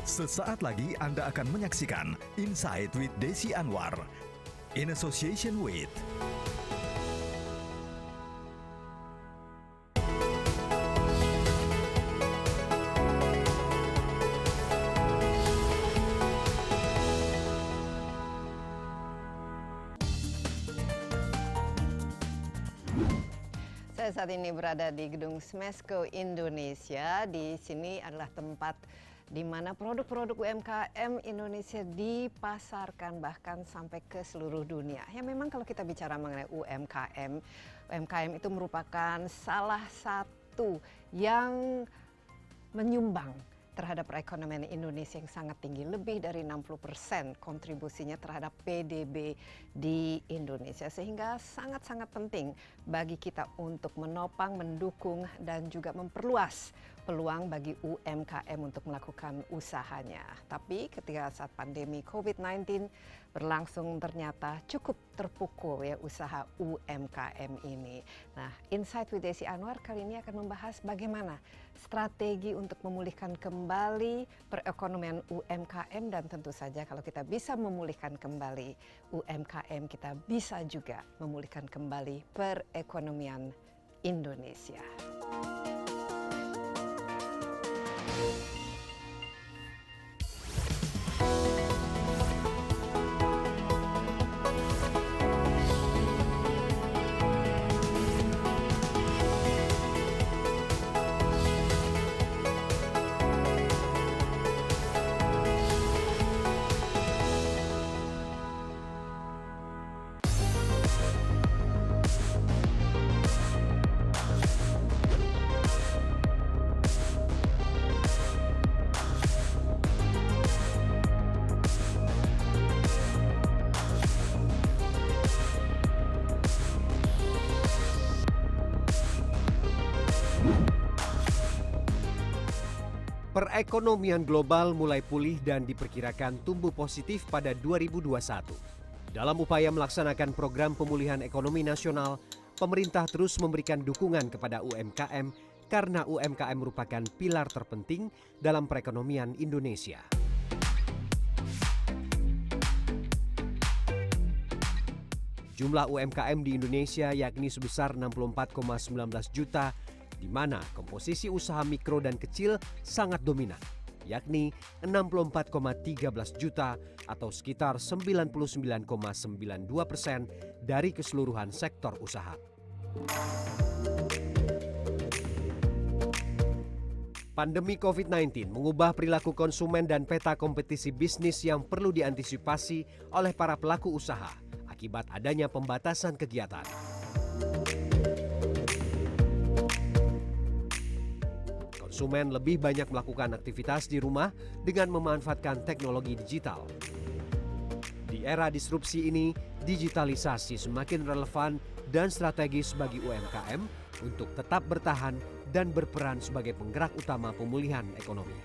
Sesaat lagi Anda akan menyaksikan Insight with Desi Anwar in association with Saya saat ini berada di Gedung Smesco Indonesia. Di sini adalah tempat di mana produk-produk UMKM Indonesia dipasarkan bahkan sampai ke seluruh dunia. Ya memang kalau kita bicara mengenai UMKM itu merupakan salah satu yang menyumbang terhadap perekonomian Indonesia yang sangat tinggi, lebih dari 60% kontribusinya terhadap PDB di Indonesia, sehingga sangat-sangat penting bagi kita untuk menopang, mendukung dan juga memperluas peluang bagi UMKM untuk melakukan usahanya. Tapi ketika saat pandemi COVID-19 berlangsung ternyata cukup terpukul ya usaha UMKM ini. Nah, Insight with Desi Anwar kali ini akan membahas bagaimana strategi untuk memulihkan kembali perekonomian UMKM, dan tentu saja kalau kita bisa memulihkan kembali UMKM, kita bisa juga memulihkan kembali perekonomian Indonesia. Perekonomian global mulai pulih dan diperkirakan tumbuh positif pada 2021. Dalam upaya melaksanakan program pemulihan ekonomi nasional, pemerintah terus memberikan dukungan kepada UMKM karena UMKM merupakan pilar terpenting dalam perekonomian Indonesia. Jumlah UMKM di Indonesia yakni sebesar 64,19 juta, di mana komposisi usaha mikro dan kecil sangat dominan, yakni 64,13 juta atau sekitar 99,92% dari keseluruhan sektor usaha. Pandemi COVID-19 mengubah perilaku konsumen dan peta kompetisi bisnis yang perlu diantisipasi oleh para pelaku usaha akibat adanya pembatasan kegiatan. Konsumen lebih banyak melakukan aktivitas di rumah dengan memanfaatkan teknologi digital. Di era disrupsi ini, digitalisasi semakin relevan dan strategis bagi UMKM untuk tetap bertahan dan berperan sebagai penggerak utama pemulihan ekonomi.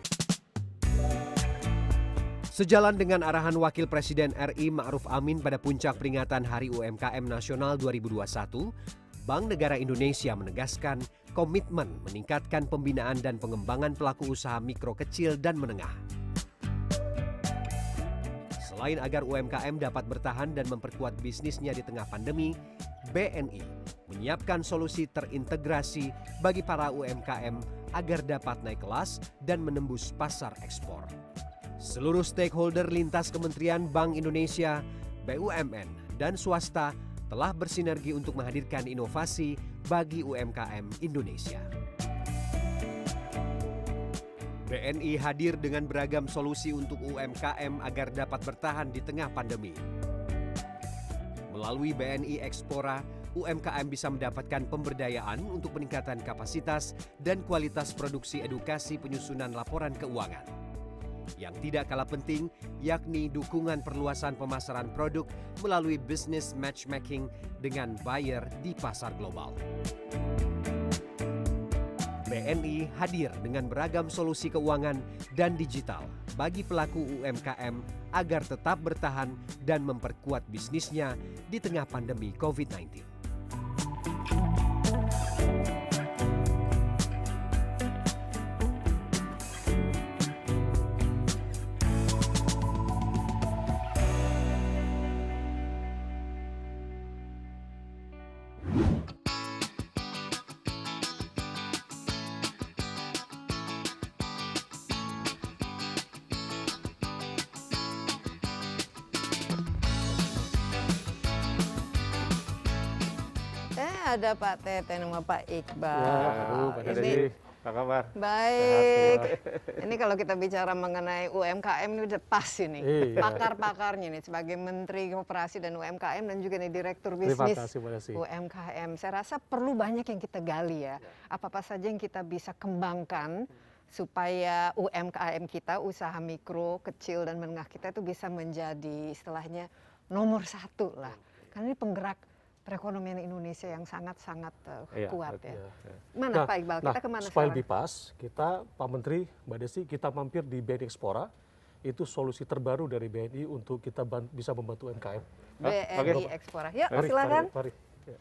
Sejalan dengan arahan Wakil Presiden RI Ma'ruf Amin pada puncak peringatan Hari UMKM Nasional 2021, Bank Negara Indonesia menegaskan komitmen meningkatkan pembinaan dan pengembangan pelaku usaha mikro, kecil, dan menengah. Selain agar UMKM dapat bertahan dan memperkuat bisnisnya di tengah pandemi, BNI menyiapkan solusi terintegrasi bagi para UMKM agar dapat naik kelas dan menembus pasar ekspor. Seluruh stakeholder lintas Kementerian Bank Indonesia, BUMN, dan swasta telah bersinergi untuk menghadirkan inovasi bagi UMKM Indonesia. BNI hadir dengan beragam solusi untuk UMKM agar dapat bertahan di tengah pandemi. Melalui BNI Expora, UMKM bisa mendapatkan pemberdayaan untuk peningkatan kapasitas dan kualitas produksi edukasi penyusunan laporan keuangan. Yang tidak kalah penting, yakni dukungan perluasan pemasaran produk melalui business matchmaking dengan buyer di pasar global. BNI hadir dengan beragam solusi keuangan dan digital bagi pelaku UMKM agar tetap bertahan dan memperkuat bisnisnya di tengah pandemi COVID-19. ada Pak Teten sama Pak Iqbal. Ya, aduh, Pak Ini Desi, apa kabar? baik. Ini kalau kita bicara mengenai UMKM ini udah pas ini. Iya. Pakar-pakarnya nih sebagai Menteri Koperasi dan UMKM dan juga nih Direktur Terima Bisnis kasih, Mbak Desi. UMKM. Saya rasa perlu banyak yang kita gali ya. Apa-apa saja yang kita bisa kembangkan supaya UMKM kita, usaha mikro, kecil dan menengah kita itu bisa menjadi istilahnya nomor satu lah. Karena ini penggerak perekonomian Indonesia yang sangat-sangat kuat ya. Mana Pak Iqbal, kita kemana supaya sekarang? lebih pas, kita Pak Menteri, Mbak Desi, kita mampir di BNI Explora. Itu solusi terbaru dari BNI untuk kita bisa membantu UMKM. BNI Explora. Yuk, Mari, silakan. mari. Ya.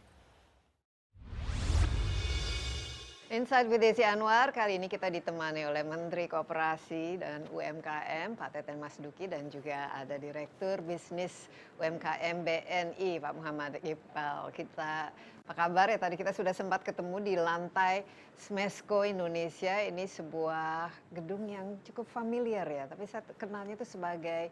Insight with Desi Anwar, kali ini kita ditemani oleh Menteri Koperasi dan UMKM, Pak Teten Mas Duki, dan juga ada Direktur Bisnis UMKM BNI, Pak Muhammad Iqbal. Apa kabar ya? Tadi kita sudah sempat ketemu di lantai Smesco Indonesia. Ini sebuah gedung yang cukup familiar ya, tapi saya kenalnya itu sebagai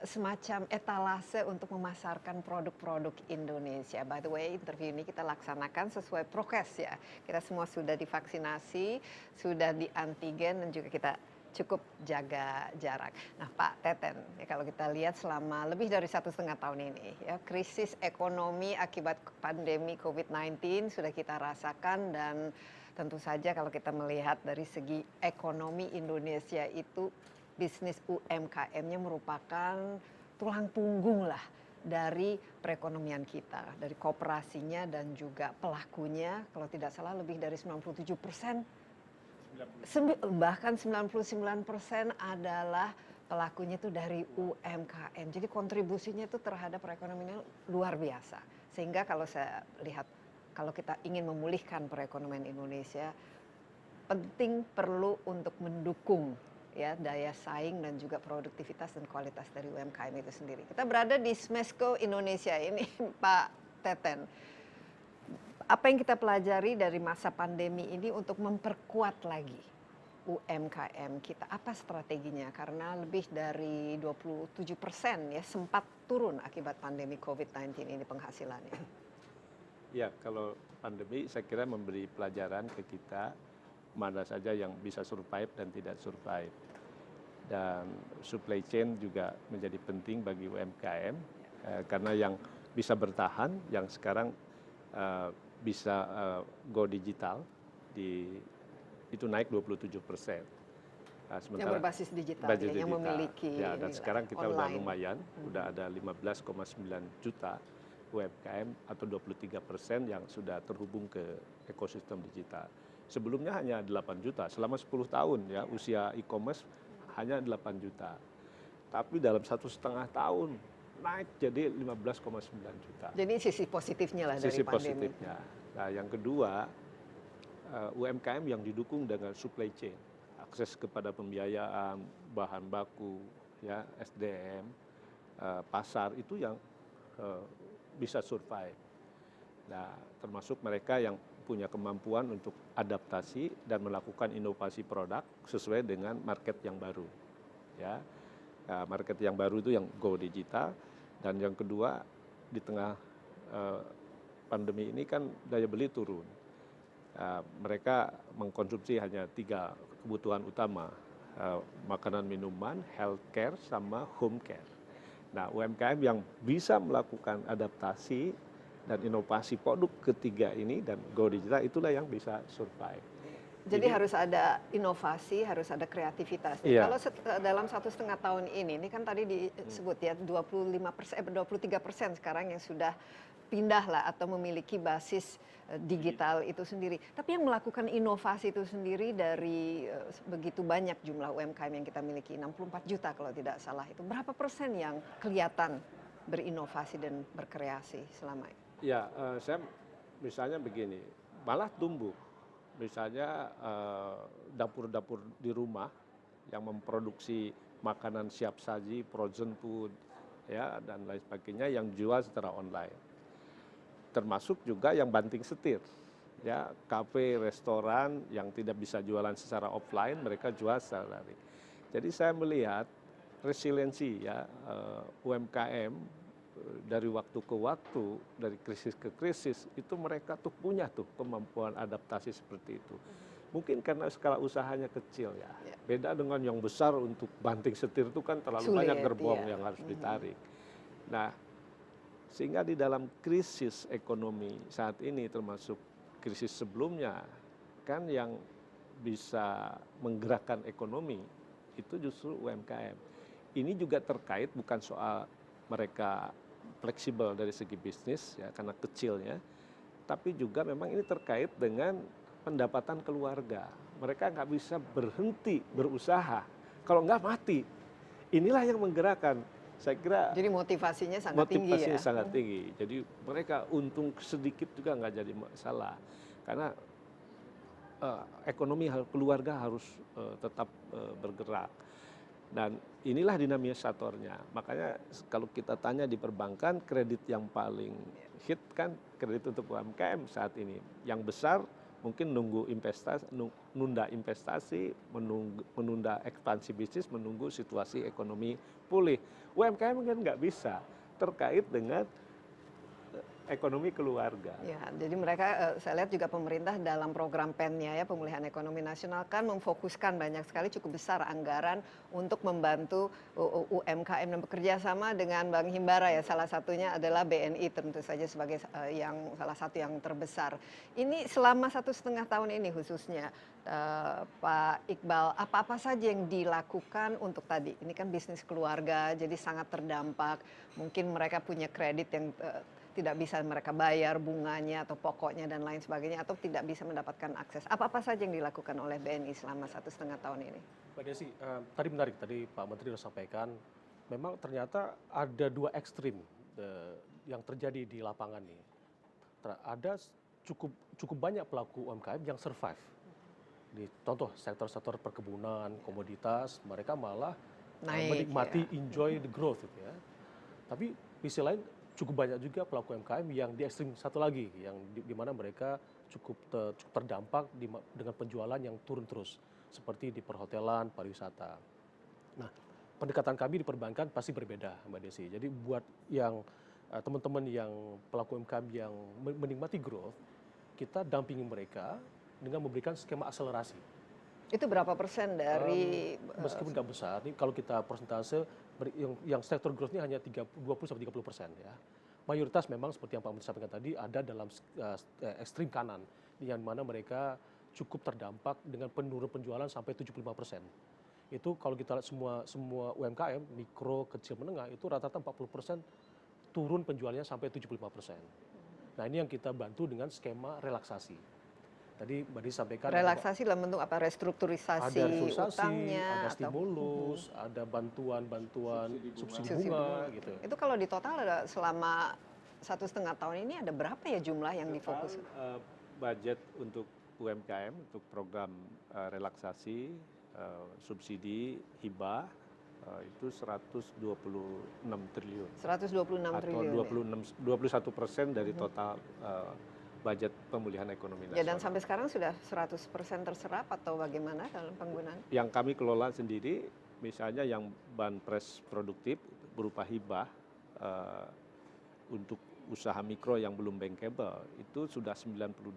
semacam etalase untuk memasarkan produk-produk Indonesia. By the way, interview ini kita laksanakan sesuai prokes ya. Kita semua sudah divaksinasi, sudah di antigen dan juga kita cukup jaga jarak. Nah Pak Teten, ya kalau kita lihat selama lebih dari 1,5 tahun ini, ya krisis ekonomi akibat pandemi COVID-19 sudah kita rasakan dan tentu saja kalau kita melihat dari segi ekonomi Indonesia itu bisnis UMKM-nya merupakan tulang punggung lah dari perekonomian kita, dari kooperasinya dan juga pelakunya. Kalau tidak salah lebih dari 97%, bahkan 99% adalah pelakunya itu dari UMKM. Jadi kontribusinya itu terhadap perekonomian luar biasa. Sehingga kalau saya lihat, kalau kita ingin memulihkan perekonomian Indonesia, penting perlu untuk mendukung ya daya saing dan juga produktivitas dan kualitas dari UMKM itu sendiri. Kita berada di Smesco Indonesia ini, Pak Teten. Apa yang kita pelajari dari masa pandemi ini untuk memperkuat lagi UMKM kita? Apa strateginya? Karena lebih dari 27% ya sempat turun akibat pandemi COVID-19 ini penghasilannya. Ya, kalau pandemi saya kira memberi pelajaran ke kita mana saja yang bisa survive dan tidak survive. Dan supply chain juga menjadi penting bagi UMKM karena yang bisa bertahan, yang sekarang bisa go digital, itu naik 27%. Yang berbasis digital, yang memiliki ya, dan sekarang kita online. udah lumayan, udah ada 15,9 juta UMKM atau 23% yang sudah terhubung ke ekosistem digital. Sebelumnya hanya 8 juta, selama 10 tahun ya usia e-commerce hanya 8 juta. Tapi dalam 1,5 tahun naik jadi 15,9 juta. Jadi sisi positifnya lah sisi dari pandemi. positifnya. Nah yang kedua, UMKM yang didukung dengan supply chain, akses kepada pembiayaan, bahan baku, ya SDM, pasar itu yang bisa survive. Nah termasuk mereka yang punya kemampuan untuk adaptasi dan melakukan inovasi produk sesuai dengan market yang baru. Ya, nah, market yang baru itu yang go digital. Dan yang kedua, di tengah pandemi ini kan daya beli turun. Mereka mengkonsumsi hanya 3 kebutuhan utama, makanan minuman, healthcare, sama home care. Nah UMKM yang bisa melakukan adaptasi dan inovasi produk ketiga ini dan go digital itulah yang bisa survive. Jadi harus ada inovasi, harus ada kreativitas. Iya. Kalau dalam 1,5 tahun ini kan tadi disebut ya 23% sekarang yang sudah pindah lah atau memiliki basis digital itu sendiri. Tapi yang melakukan inovasi itu sendiri dari begitu banyak jumlah UMKM yang kita miliki, 64 juta kalau tidak salah itu. Berapa persen yang kelihatan berinovasi dan berkreasi selama ini? Ya, saya misalnya begini, malah tumbuh. Misalnya dapur-dapur di rumah yang memproduksi makanan siap saji, frozen food, ya dan lain sebagainya yang jual secara online. Termasuk juga yang banting setir, ya kafe, restoran yang tidak bisa jualan secara offline, mereka jual secara daring. Jadi saya melihat resiliensi ya UMKM dari waktu ke waktu, dari krisis ke krisis, itu mereka tuh punya tuh kemampuan adaptasi seperti itu. Mungkin karena skala usahanya kecil ya. Beda dengan yang besar untuk banting setir itu kan terlalu Sulit, banyak gerbong iya. yang harus ditarik. Nah, sehingga di dalam krisis ekonomi saat ini termasuk krisis sebelumnya, kan yang bisa menggerakkan ekonomi itu justru UMKM. Ini juga terkait bukan soal mereka fleksibel dari segi bisnis ya karena kecilnya, tapi juga memang ini terkait dengan pendapatan keluarga. Mereka nggak bisa berhenti berusaha, kalau nggak mati. Inilah yang menggerakkan. Saya kira Jadi motivasinya sangat tinggi ya. motivasinya sangat tinggi. Jadi mereka untung sedikit juga nggak jadi masalah, karena ekonomi keluarga harus tetap bergerak. Dan inilah dinamisatornya. Makanya kalau kita tanya di perbankan, kredit yang paling hit kan kredit untuk UMKM saat ini. Yang besar mungkin nunggu investasi, nunda investasi, menunda ekspansi bisnis, menunggu situasi ekonomi pulih. UMKM kan nggak bisa, terkait dengan ekonomi keluarga. Ya, jadi mereka, saya lihat juga pemerintah dalam program PEN-nya ya, Pemulihan Ekonomi Nasional kan memfokuskan banyak sekali cukup besar anggaran untuk membantu UMKM dan bekerja sama dengan Bank Himbara ya. Salah satunya adalah BNI tentu saja sebagai yang salah satu yang terbesar. Ini selama 1,5 tahun ini khususnya Pak Iqbal, apa-apa saja yang dilakukan untuk tadi? Ini kan bisnis keluarga, jadi sangat terdampak. Mungkin mereka punya kredit yang tidak bisa mereka bayar bunganya atau pokoknya dan lain sebagainya, atau tidak bisa mendapatkan akses. Apa-apa saja yang dilakukan oleh BNI selama 1,5 tahun ini? Mbak Desi, tadi menarik, tadi Pak Menteri sudah sampaikan, memang ternyata ada dua ekstrim yang terjadi di lapangan nih. Ada cukup banyak pelaku UMKM yang survive. Di contoh sektor-sektor perkebunan, komoditas, mereka malah menikmati, enjoy the growth gitu ya. Tapi di sisi lain cukup banyak juga pelaku UMKM yang di ekstrim satu lagi, yang di mana mereka cukup terdampak dengan penjualan yang turun terus, seperti di perhotelan, pariwisata. Nah, pendekatan kami di perbankan pasti berbeda, Mbak Desi. Jadi buat yang teman-teman yang pelaku UMKM yang menikmati growth, kita dampingi mereka dengan memberikan skema akselerasi. Itu berapa persen dari meskipun nggak besar, ini kalau kita persentase yang sektor growth ini hanya 20-30% ya. Mayoritas memang seperti yang Pak Menteri sampaikan tadi ada dalam ekstrim kanan, yang mana mereka cukup terdampak dengan penurunan penjualan sampai 75%. Itu kalau kita lihat semua UMKM, mikro, kecil, menengah, itu rata-rata 40% turun penjualannya sampai 75%. Nah, ini yang kita bantu dengan skema relaksasi. Tadi Mbak Desi sampaikan relaksasi dalam bentuk apa? Restrukturisasi utangnya, ada stimulus, ada bantuan subsidi bunga gitu. Itu kalau di total ada selama 1,5 tahun ini ada berapa ya jumlah yang difokus? Budget untuk UMKM untuk program relaksasi, subsidi, hibah itu 126 triliun. 126 triliun. Atau 21% dari total budget pemulihan ekonomi nasional. Ya, dan sampai sekarang sudah 100% terserap atau bagaimana dalam penggunaan? Yang kami kelola sendiri, misalnya yang banpres produktif berupa hibah untuk usaha mikro yang belum bankable, itu sudah 92%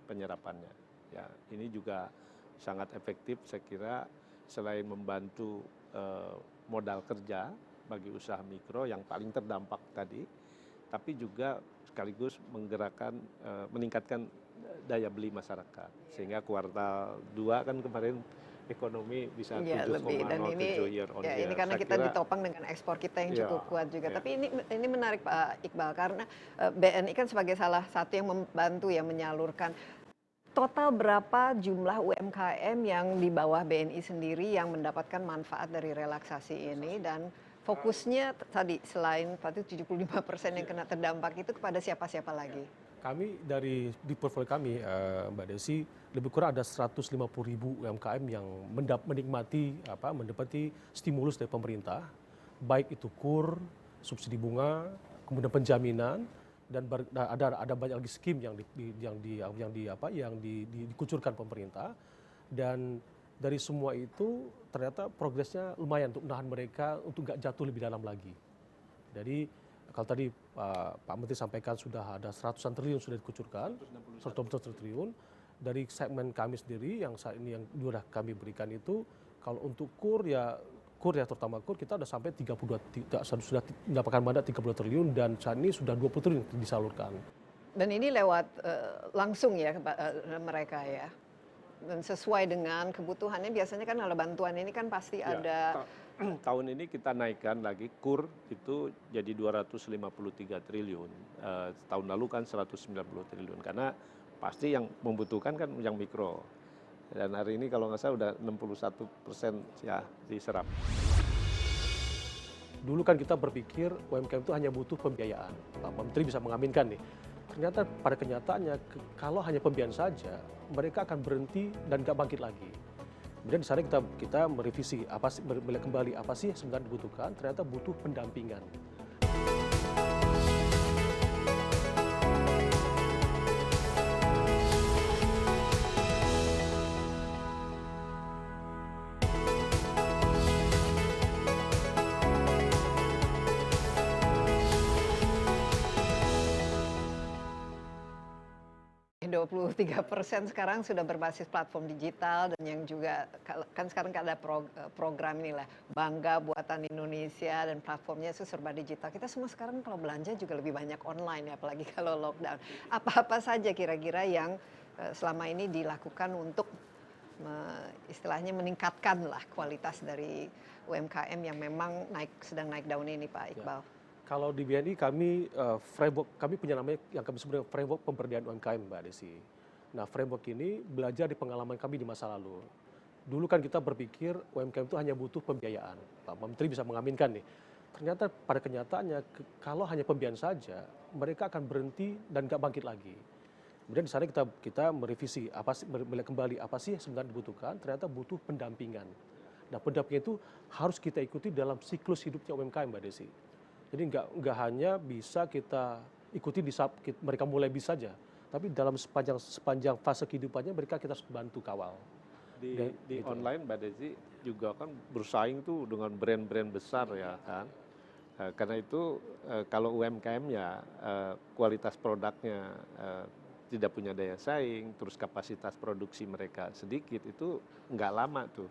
penyerapannya. Ya, ini juga sangat efektif saya kira, selain membantu modal kerja bagi usaha mikro yang paling terdampak tadi, tapi juga sekaligus menggerakkan, meningkatkan daya beli masyarakat. Sehingga kuartal 2 kan kemarin ekonomi bisa 7,07 year on year. Ini karena kita ditopang dengan ekspor kita yang cukup kuat juga. Tapi ini menarik Pak Iqbal, karena BNI kan sebagai salah satu yang membantu ya menyalurkan. Total berapa jumlah UMKM yang di bawah BNI sendiri yang mendapatkan manfaat dari relaksasi ini, dan fokusnya tadi selain 75% yang kena terdampak itu kepada siapa-siapa lagi? Kami di portfolio kami, Mbak Desi, lebih kurang ada 150.000 UMKM yang mendapati stimulus dari pemerintah, baik itu KUR, subsidi bunga, kemudian penjaminan, dan ada banyak lagi skim yang dikucurkan pemerintah. Dan dari semua itu ternyata progresnya lumayan untuk menahan mereka untuk nggak jatuh lebih dalam lagi. Jadi Kalau tadi Pak Menteri sampaikan sudah ada ratusan triliun sudah dikucurkan, 160 triliun. Dari segmen kami sendiri yang saat ini yang sudah kami berikan itu, kalau untuk kur ya terutama kur kita sudah sampai 32, sudah mendapatkan mandat 32 triliun dan saat ini sudah 20 triliun disalurkan. Dan ini lewat langsung ya mereka ya. Dan sesuai dengan kebutuhannya, biasanya kan kalau bantuan ini kan pasti Ya, ada. tahun ini kita naikkan lagi kur itu jadi 253 triliun. Tahun lalu kan 190 triliun karena pasti yang membutuhkan kan yang mikro. Dan hari ini kalau nggak salah udah 61% ya diserap. Dulu kan kita berpikir UMKM itu hanya butuh pembiayaan. Pak Menteri bisa mengaminkan nih. Ternyata pada kenyataannya kalau hanya pembiayaan saja, mereka akan berhenti dan nggak bangkit lagi. Kemudian di sana kita merevisi melihat kembali apa sih yang sebenarnya dibutuhkan. Ternyata butuh pendampingan. Ya, 23% sekarang sudah berbasis platform digital, dan yang juga kan sekarang ada program inilah Bangga Buatan Indonesia, dan platformnya itu serba digital. Kita semua sekarang kalau belanja juga lebih banyak online ya, apalagi kalau lockdown. Apa-apa saja kira-kira yang selama ini dilakukan untuk istilahnya meningkatkan lah kualitas dari UMKM yang memang sedang naik daun ini, Pak Iqbal? Kalau di BNI kami punya namanya yang kami sebut dengan framework pemberdayaan UMKM, Mbak Desi. Nah, framework ini belajar di pengalaman kami di masa lalu. Dulu kan kita berpikir UMKM itu hanya butuh pembiayaan. Pak Menteri bisa mengaminkan nih. Ternyata pada kenyataannya kalau hanya pembiayaan saja, mereka akan berhenti dan nggak bangkit lagi. Kemudian di sana kita merevisi melihat kembali apa sih yang sebenarnya dibutuhkan. Ternyata butuh pendampingan. Nah, pendampingan itu harus kita ikuti dalam siklus hidupnya UMKM, Mbak Desi. Jadi nggak hanya bisa kita ikuti di saat mereka mulai bis saja, tapi dalam sepanjang fase kehidupannya kita harus bantu kawal. Di Gitu. online Mbak Desi juga kan bersaing tuh dengan brand-brand besar ya kan. Karena itu kalau UMKM-nya kualitas produknya tidak punya daya saing, terus kapasitas produksi mereka sedikit, itu nggak lama tuh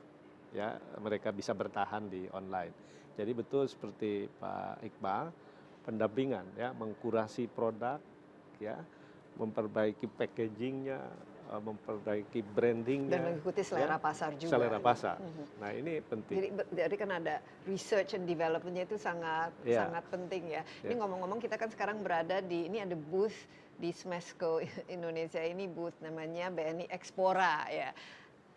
ya mereka bisa bertahan di online. Jadi betul seperti Pak Iqbal, pendampingan ya, mengkurasi produk ya, memperbaiki packagingnya, memperbaiki brandingnya. Dan mengikuti selera pasar juga. Selera pasar. Nah ini penting. Jadi kan ada research and development-nya itu sangat penting ya. Ini ngomong-ngomong, kita kan sekarang berada ini ada booth di Smesco Indonesia, ini booth namanya BNI Expora ya.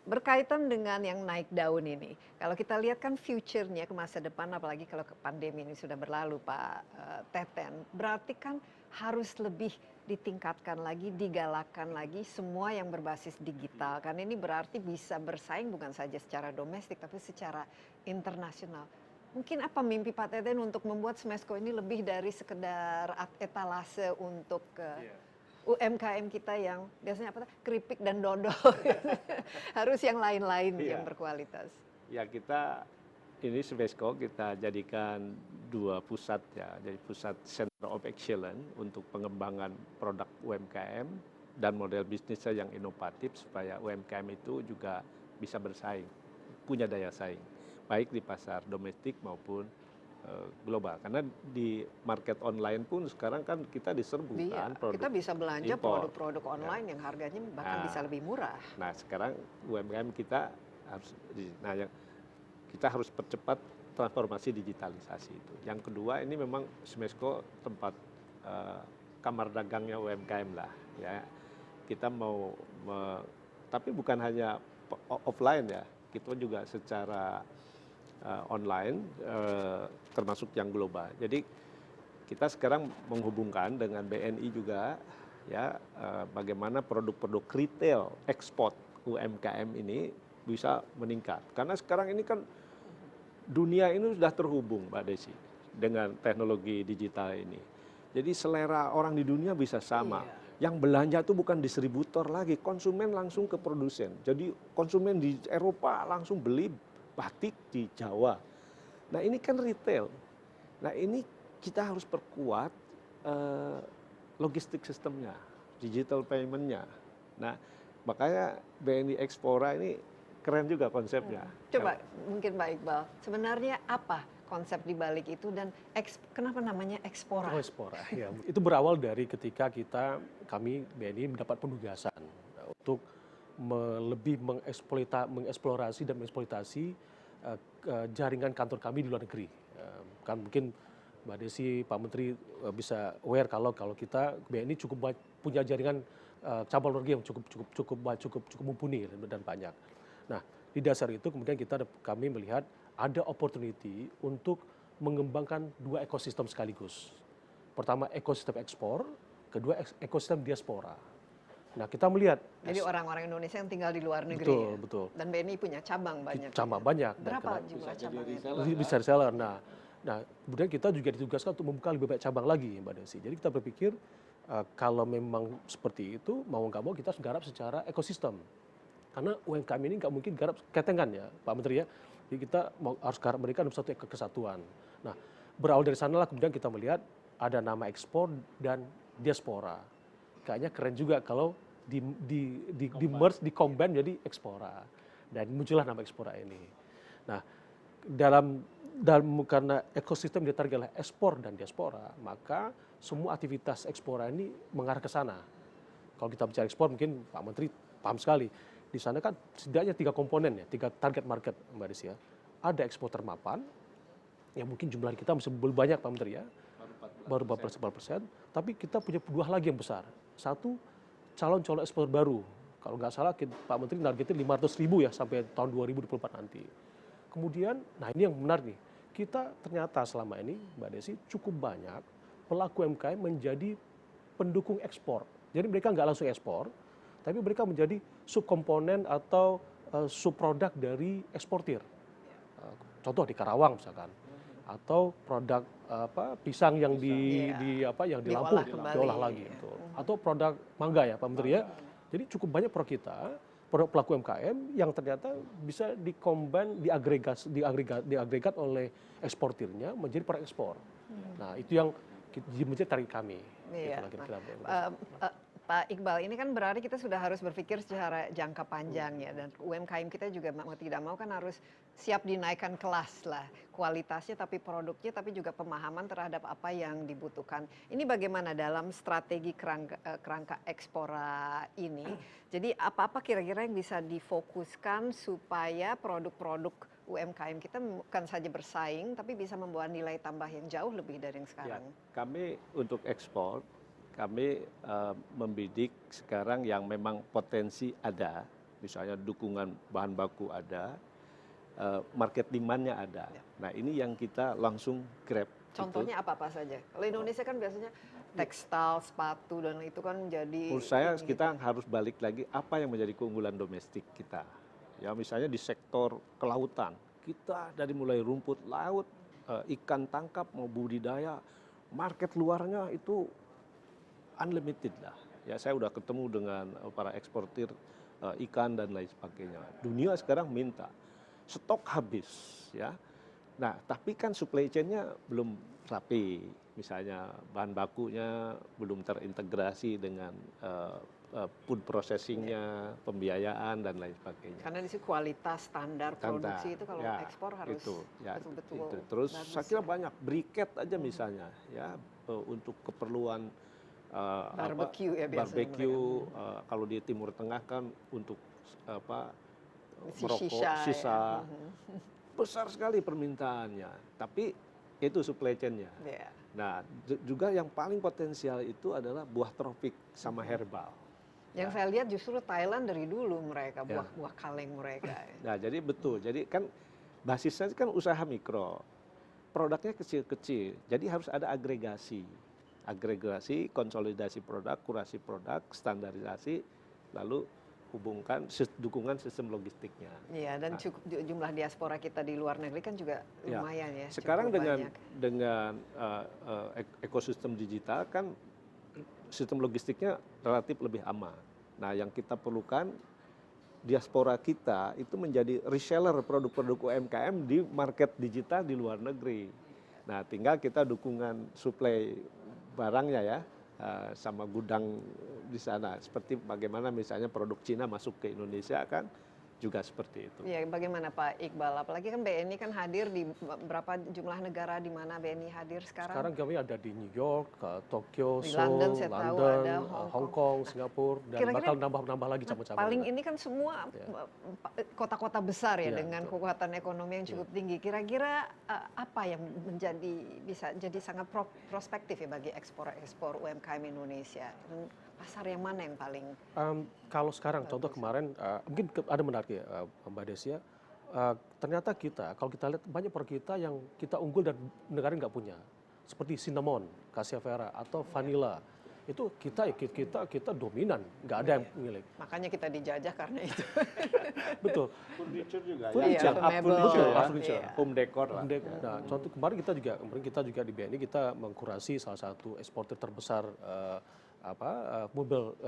Berkaitan dengan yang naik daun ini, kalau kita lihat kan future-nya ke masa depan, apalagi kalau pandemi ini sudah berlalu, Pak Teten, berarti kan harus lebih ditingkatkan lagi, digalakkan lagi semua yang berbasis digital. Kan ini berarti bisa bersaing bukan saja secara domestik, tapi secara internasional. Mungkin apa mimpi Pak Teten untuk membuat Smesco ini lebih dari sekedar etalase untuk UMKM kita yang biasanya keripik dan dodol, harus yang lain-lain yang berkualitas. Ya ini Smesco kita jadikan 2 pusat ya, jadi pusat Center of Excellence untuk pengembangan produk UMKM dan model bisnisnya yang inovatif supaya UMKM itu juga bisa bersaing, punya daya saing, baik di pasar domestik maupun global. Karena di market online pun sekarang kan kita diserbu kan produk. Kita bisa belanja import. produk-produk online yang harganya bahkan bisa lebih murah. Nah sekarang UMKM kita harus percepat transformasi digitalisasi itu. Yang kedua, ini memang Smesco tempat kamar dagangnya UMKM lah ya. Kita tapi bukan hanya offline ya, kita juga secara online termasuk yang global. Jadi kita sekarang menghubungkan dengan BNI juga ya, bagaimana produk-produk retail ekspor UMKM ini bisa meningkat. Karena sekarang ini kan dunia ini sudah terhubung, Mbak Desi, dengan teknologi digital ini. Jadi selera orang di dunia bisa sama. Yang belanja itu bukan distributor lagi, konsumen langsung ke produsen. Jadi konsumen di Eropa langsung beli batik di Jawa. Nah ini kan retail. Nah ini kita harus perkuat logistik sistemnya, digital payment-nya. Nah, makanya BNI Expora ini keren juga konsepnya. Coba mungkin Pak Iqbal, sebenarnya apa konsep di balik itu dan kenapa namanya Expora? Oh, Expora, ya. Itu berawal dari ketika kami BNI mendapat penugasan untuk lebih mengeksplorasi dan mengeksploitasi jaringan kantor kami di luar negeri. Kan mungkin Mbak Desi, Pak Menteri bisa aware kalau kita BNI cukup punya jaringan cabang luar negeri yang cukup mumpuni dan banyak. Nah, di dasar itu kemudian kami melihat ada opportunity untuk mengembangkan dua ekosistem sekaligus. Pertama ekosistem ekspor, kedua ekosistem diaspora. Nah, kita melihat jadi orang-orang Indonesia yang tinggal di luar negeri. Betul, ya? betul. Dan BNI punya cabang banyak. Cabang banyak. Berapa jumlah cabangnya? Bisa reseller. Nah, kemudian kita juga ditugaskan untuk membuka lebih banyak cabang lagi, Mbak Desi. Jadi kita berpikir kalau memang seperti itu, mau nggak mau kita harus garap secara ekosistem. Karena UMKM ini nggak mungkin garap ketengan ya, Pak Menteri ya. Jadi kita harus garap mereka dalam satu kesatuan. Nah, berawal dari sanalah kemudian kita melihat ada nama ekspor dan diaspora. Kayaknya keren juga kalau di merge, di combine jadi Expora. Dan muncullah nama Expora ini. Nah, karena ekosistem ditarik oleh ekspor dan diaspora, maka semua aktivitas Expora ini mengarah ke sana. Kalau kita bicara ekspor, mungkin Pak Menteri paham sekali. Di sana kan setidaknya 3 komponen ya, 3 target market, Mbak Desi ya. Ada eksporter mapan, yang mungkin jumlah kita masih belum banyak Pak Menteri ya, baru 14%. Tapi kita punya 2 lagi yang besar. Satu, calon-calon ekspor baru. Kalau nggak salah Pak Menteri nargetin 500.000 ya sampai tahun 2024 nanti. Kemudian, nah ini yang benar nih, kita ternyata selama ini Mbak Desi cukup banyak pelaku UMKM menjadi pendukung ekspor. Jadi mereka nggak langsung ekspor, tapi mereka menjadi subkomponen atau subproduk dari eksportir. Contoh di Karawang misalkan, atau produk pisang yang di Lampung diolah lagi, gitu. Atau produk mangga ya Pak Menteri ya. Jadi cukup banyak produk pelaku UMKM yang ternyata bisa diagregat oleh eksportirnya menjadi produk ekspor. Nah, itu yang menjadi tarik kami. Iya. Pak Iqbal, ini kan berarti kita sudah harus berpikir secara jangka panjang ya, dan UMKM kita juga mau tidak mau kan harus siap dinaikkan kelas lah kualitasnya, tapi produknya, tapi juga pemahaman terhadap apa yang dibutuhkan. Ini bagaimana dalam strategi kerangka Expora ini? Jadi apa-apa kira-kira yang bisa difokuskan supaya produk-produk UMKM kita bukan saja bersaing, tapi bisa membawa nilai tambah yang jauh lebih dari yang sekarang? Ya, kami untuk ekspor, kami membidik sekarang yang memang potensi ada, misalnya dukungan bahan baku ada, market demand-nya ada. Ya. Nah, ini yang kita langsung grab. Contohnya apa-apa saja? Kalau Indonesia kan biasanya tekstil, sepatu, dan itu kan menjadi... Menurut saya kita harus balik lagi apa yang menjadi keunggulan domestik kita. Ya, misalnya di sektor kelautan, kita dari mulai rumput laut, ikan tangkap mau budidaya, market luarnya itu unlimited lah. Ya, saya udah ketemu dengan para eksportir ikan dan lain sebagainya. Dunia sekarang minta, stok habis, ya. Nah, tapi kan supply chain-nya belum rapi. Misalnya bahan bakunya belum terintegrasi dengan food processing-nya, pembiayaan dan lain sebagainya. Karena di situ kualitas standar produksi itu kalau ekspor harus betul-betul. Terus bagus. Saya kira banyak briket aja misalnya, ya, untuk keperluan barbecue ya biasanya. Kalau di Timur Tengah kan untuk merokok, sisa. Besar sekali permintaannya, tapi itu supply chain-nya. Yeah. Nah, juga yang paling potensial itu adalah buah tropik sama herbal. Yang saya lihat justru Thailand dari dulu mereka, buah kaleng mereka. Nah, jadi betul. Jadi kan basisnya kan usaha mikro. Produknya kecil-kecil. Jadi harus ada agregasi, konsolidasi produk, kurasi produk, standarisasi, lalu hubungkan dukungan sistem logistiknya. Iya, dan jumlah diaspora kita di luar negeri kan juga lumayan ya. Sekarang dengan ekosistem digital kan sistem logistiknya relatif lebih aman. Nah, yang kita perlukan diaspora kita itu menjadi reseller produk-produk UMKM di market digital di luar negeri. Nah, tinggal kita dukungan suplai barangnya ya, sama gudang di sana. Seperti bagaimana misalnya produk Cina masuk ke Indonesia kan juga seperti itu. Ya, bagaimana Pak Iqbal? Apalagi kan BNI kan hadir di berapa jumlah negara di mana BNI hadir sekarang? Sekarang kami ada di New York, Tokyo, Di Seoul, London saya tahu London, ada, Hong Kong, Singapura, dan Kira-kira bakal nambah-nambah lagi cabang-cabang. paling ini kan semua kota-kota besar ya, Ya, dengan betul. kekuatan ekonomi yang cukup tinggi. Kira-kira apa yang bisa jadi sangat prospektif ya bagi ekspor UMKM Indonesia? Dan pasar yang mana yang paling Kalau sekarang, contoh kemarin, mungkin ada menarik ya, Mbak Desi ya. Ternyata kalau kita lihat banyak produk kita yang kita unggul dan negara nggak punya, seperti cinnamon, cassia vera atau vanilla. Itu kita dominan, nggak ada yang milik. makanya kita dijajah karena itu. Betul. Furniture juga Furniture, ya, mebel, betul, ya. furniture. Home decor lah. Nah, contoh kemarin kita juga di BNI kita mengkurasi salah satu eksportir terbesar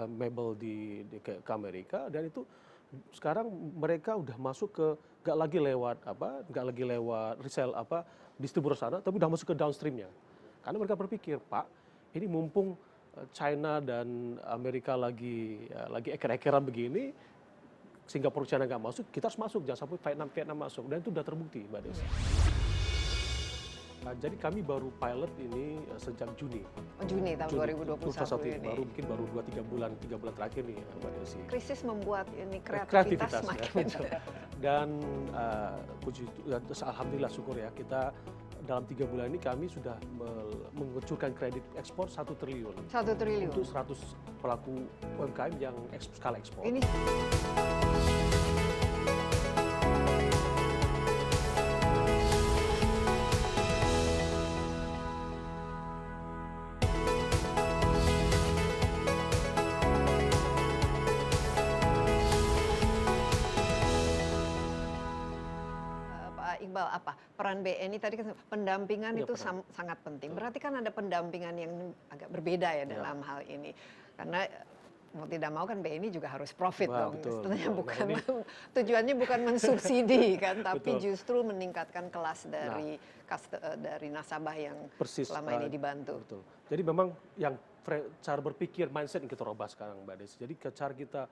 mebel ke Amerika, dan itu sekarang mereka udah masuk ke nggak lagi lewat resell distributor sana, tapi udah masuk ke downstreamnya. Karena mereka berpikir, Pak, ini mumpung China dan Amerika lagi eker-ekeran begini, Singapura, China nggak masuk, kita harus masuk, jangan sampai Vietnam masuk, dan itu udah terbukti, Mbak Desi. Nah, jadi kami baru pilot ini sejak Juni. Juni tahun 2021 ini. Baru 3 bulan terakhir nih, Mbak Desi. Krisis membuat ini kreativitas semakin betul. Dan alhamdulillah, syukur ya, kita dalam 3 bulan ini kami sudah mengucurkan kredit ekspor 1 triliun. 1 triliun. Untuk 100 pelaku UMKM yang skala ekspor. Ini Pak Iqbal, apa peran BNI tadi kan pendampingan Iya, itu peran. sangat penting. Berarti kan ada pendampingan yang agak berbeda ya dalam hal ini. Karena mau tidak mau kan BNI juga harus profit Wah, dong. betul, Istilahnya betul. bukan Nah, tujuannya bukan mensubsidi kan, tapi Betul. justru meningkatkan kelas dari nasabah yang Persis, selama ini dibantu. Betul. Jadi memang yang cara berpikir, mindset yang kita rubah sekarang, Mbak Desi. Jadi cara kita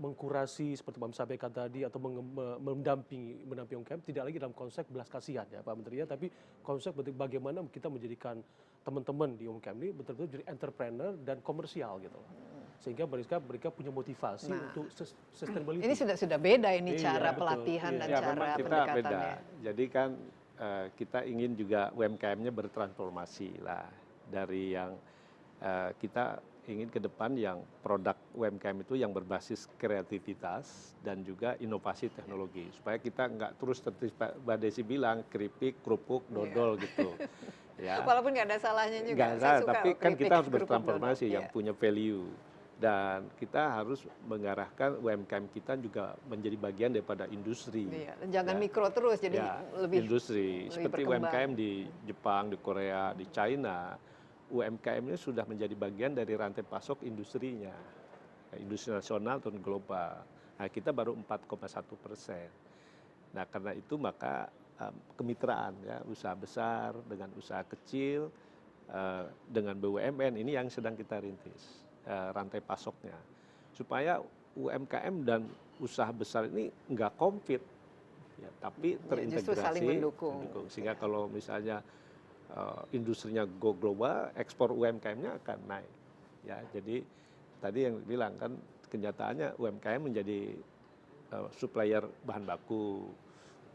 mengkurasi seperti Pak sampaikan tadi, atau mendampingi UMKM tidak lagi dalam konsep belas kasihan ya Pak Menteri ya, tapi konsep bagaimana kita menjadikan teman-teman di UMKM ini betul-betul jadi entrepreneur dan komersial gitu loh. Sehingga mereka punya motivasi untuk sustainability. Ini sudah beda ini Iya, cara betul. pelatihan Iya. dan Ya, cara memang kita pendekatannya. beda. Jadi kan kita ingin juga UMKM-nya bertransformasi lah dari yang kita ingin ke depan yang produk UMKM itu yang berbasis kreativitas dan juga inovasi teknologi supaya kita nggak terus seperti Mbak Desi bilang keripik, kerupuk, dodol gitu. Ya. Walaupun nggak ada salahnya juga. Nggak Saya salah, suka tapi kan keripik, kita harus kerupuk, bertransformasi dodol. yang Iya. punya value. Dan kita harus mengarahkan UMKM kita juga menjadi bagian daripada industri. Iya, dan jangan Ya. mikro terus, jadi Ya, lebih industri seperti berkembang. UMKM di Jepang, di Korea, di China, UMKM-nya sudah menjadi bagian dari rantai pasok industrinya, industri nasional dan global. Nah, kita baru 4,1%. Nah, karena itu maka kemitraan ya, usaha besar dengan usaha kecil, dengan BUMN ini yang sedang kita rintis, rantai pasoknya, supaya UMKM dan usaha besar ini nggak compete, ya, tapi terintegrasi, justru saling mendukung. Sehingga kalau misalnya industrinya go global, ekspor UMKM-nya akan naik. Ya, jadi tadi yang bilang kan kenyataannya UMKM menjadi supplier bahan baku,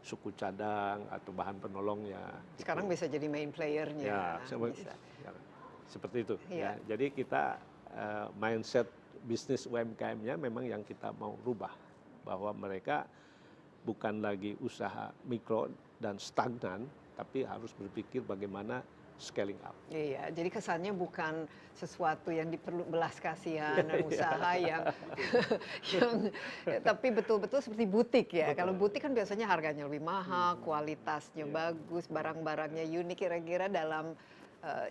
suku cadang atau bahan penolongnya. Sekarang bisa jadi main playernya. Ya, Bisa. ya, seperti itu. Iya. Ya. Jadi kita mindset bisnis UMKM-nya memang yang kita mau rubah, bahwa mereka bukan lagi usaha mikro dan stagnan, tapi harus berpikir bagaimana scaling up. Iya, jadi kesannya bukan sesuatu yang diperlu belas kasihan dan usaha yang tapi betul-betul seperti butik ya. Kalau butik kan biasanya harganya lebih mahal, kualitasnya bagus, barang-barangnya unik. Kira-kira dalam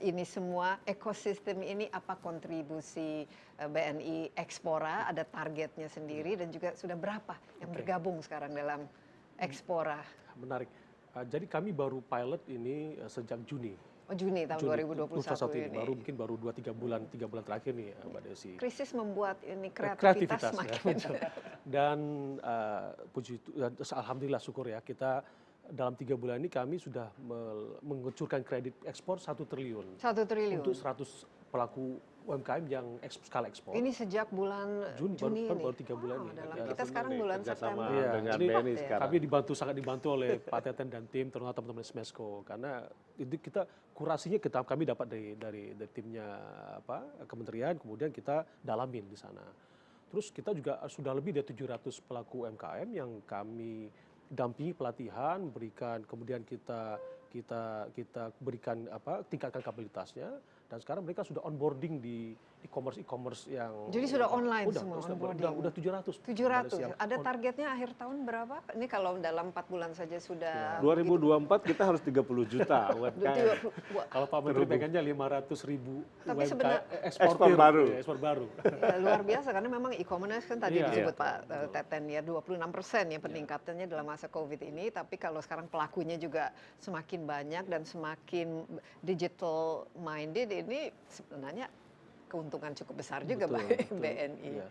ini semua ekosistem ini apa kontribusi BNI Ekspora, ada targetnya sendiri dan juga sudah berapa yang bergabung sekarang dalam Ekspora? Menarik. Jadi kami baru pilot ini sejak Juni Juni tahun 2021 ini. Baru 2-3 bulan terakhir nih Mbak Desi. Krisis membuat ini Ya, kreativitas semakin. betul. Dan alhamdulillah syukur ya, kita dalam 3 bulan ini kami sudah mengucurkan kredit ekspor 1 triliun 1 triliun. untuk 100 pelaku UMKM yang skala ekspor. Ini sejak bulan Juni ini. baru 3 bulan ini. Kita sekarang bulan kerjasama September. dengan Jadi BNI sekarang. kami sangat dibantu oleh Pak Teten dan tim, terutama teman-teman Smesco, karena itu kurasinya kami dapat dari timnya kementerian, kemudian kita dalamin di sana. Terus kita juga sudah lebih dari 700 pelaku UMKM yang kami dampingi pelatihan, kemudian kita berikan tingkatkan kapabilitasnya, dan sekarang mereka sudah onboarding di e-commerce yang Jadi sudah online semua onboarding. Udah 700. 700. Ada targetnya akhir tahun berapa? Ini kalau dalam 4 bulan saja sudah 2024 kita harus 30 juta UMKM. Kalau Pak Menteri pengennya 500.000 Tapi Ekspor baru. Ekspor baru. Ya, luar biasa karena memang e-commerce kan tadi Iya, disebut iya, Pak Teten ya 26% ya peningkatannya dalam masa Covid ini, tapi kalau sekarang pelakunya juga semakin banyak dan semakin digital minded, ini sebenarnya keuntungan cukup besar juga Betul, bagi betul. BNI. Iya.